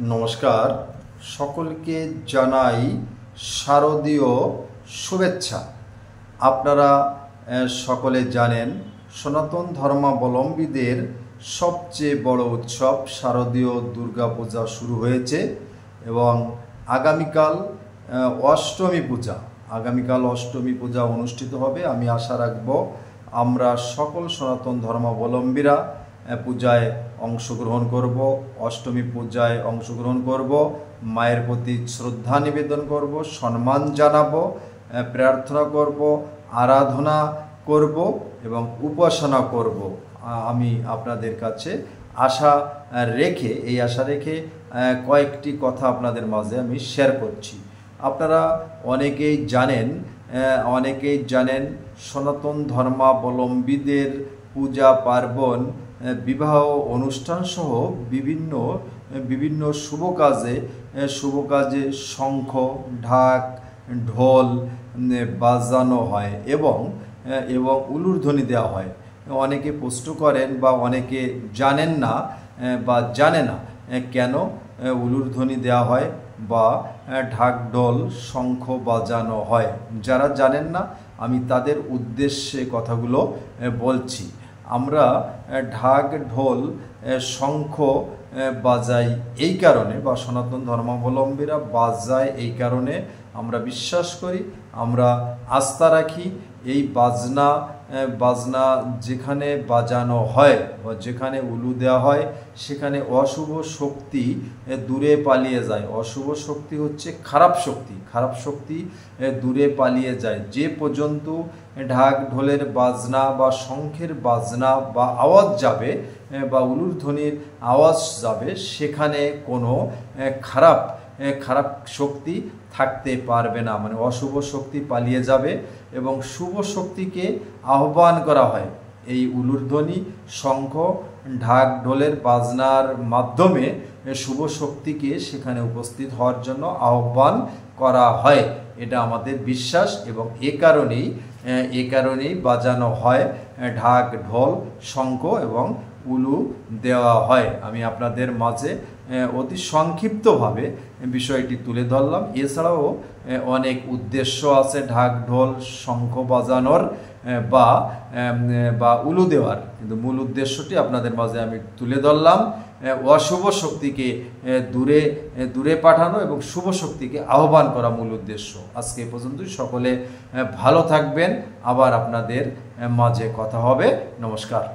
নমস্কার, সকলকে জানাই শারদীয় শুভেচ্ছা। আপনারা সকলে জানেন সনাতন ধর্মাবলম্বীদের সবচেয়ে বড় উৎসব শারদীয় দুর্গাপূজা শুরু হয়েছে এবং আগামীকাল অষ্টমী পূজা অনুষ্ঠিত হবে। আমি আশা রাখব আমরা সকল সনাতন ধর্মাবলম্বীরা পূজায় অংশগ্রহণ করব, অষ্টমী পূজায় অংশগ্রহণ করব, মায়ের প্রতি শ্রদ্ধা নিবেদন করব, সম্মান জানাবো, প্রার্থনা করব, আরাধনা করব এবং উপাসনা করব। আমি আপনাদের কাছে আশা রেখে কয়েকটি কথা আপনাদের মাঝে আমি শেয়ার করছি। আপনারা অনেকেই জানেন সনাতন ধর্মাবলম্বীদের পূজা পার্বণ, বিবাহ অনুষ্ঠান সহ বিভিন্ন শুভ কাজে শঙ্খ, ঢাক, ঢোল বাজানো হয় এবং উলুধ্বনি দেওয়া হয়। অনেকে প্রশ্ন করেন বা অনেকে জানে না কেন উলুধ্বনি দেওয়া হয় বা ঢাক ঢোল শঙ্খ বাজানো হয়। যারা জানেন না আমি তাদের উদ্দেশ্যে কথাগুলো বলছি। আমরা ঢাক ঢোল শঙ্খ বাজাই এই কারণে, বা সনাতন ধর্মাবলম্বীরা বাজায় এই কারণে, আমরা বিশ্বাস করি, আমরা আস্থা রাখি এই বাজনা যেখানে বাজানো হয় বা যেখানে উলু দেওয়া হয় সেখানে অশুভ শক্তি দূরে পালিয়ে যায়। অশুভ শক্তি হচ্ছে খারাপ শক্তি দূরে পালিয়ে যায়। যে পর্যন্ত ঢাক ঢোলের বাজনা বা শঙ্খের বাজনা বা আওয়াজ যাবে বা উলুধ্বনির আওয়াজ যাবে সেখানে কোনো খারাপ শক্তি থাকতে পারবে না, মানে অশুভ শক্তি পালিয়ে যাবে এবং শুভ শক্তিকে আহ্বান করা হয়। এই উলুধ্বনি শঙ্খ ঢাক ঢোলের বাজনার মাধ্যমে শুভ শক্তিকে সেখানে উপস্থিত হওয়ার জন্য আহ্বান করা হয়। এটা আমাদের বিশ্বাস এবং এ কারণেই বাজানো হয় ঢাক ঢোল শঙ্খ এবং উলু দেওয়া হয়। আমি আপনাদের মাঝে অতি সংক্ষিপ্তভাবে বিষয়টি তুলে ধরলাম। এছাড়াও অনেক উদ্দেশ্য আছে ঢাক ঢোল শঙ্খ বাজানোর বা উলু দেওয়ার, কিন্তু মূল উদ্দেশ্যটি আপনাদের মাঝে আমি তুলে ধরলাম। অশুভ শক্তিকে দূরে পাঠানো এবং শুভ শক্তিকে আহ্বান করা মূল উদ্দেশ্য। আজকে এ পর্যন্তই। সকলে ভালো থাকবেন। আবার আপনাদের মাঝে কথা হবে। নমস্কার।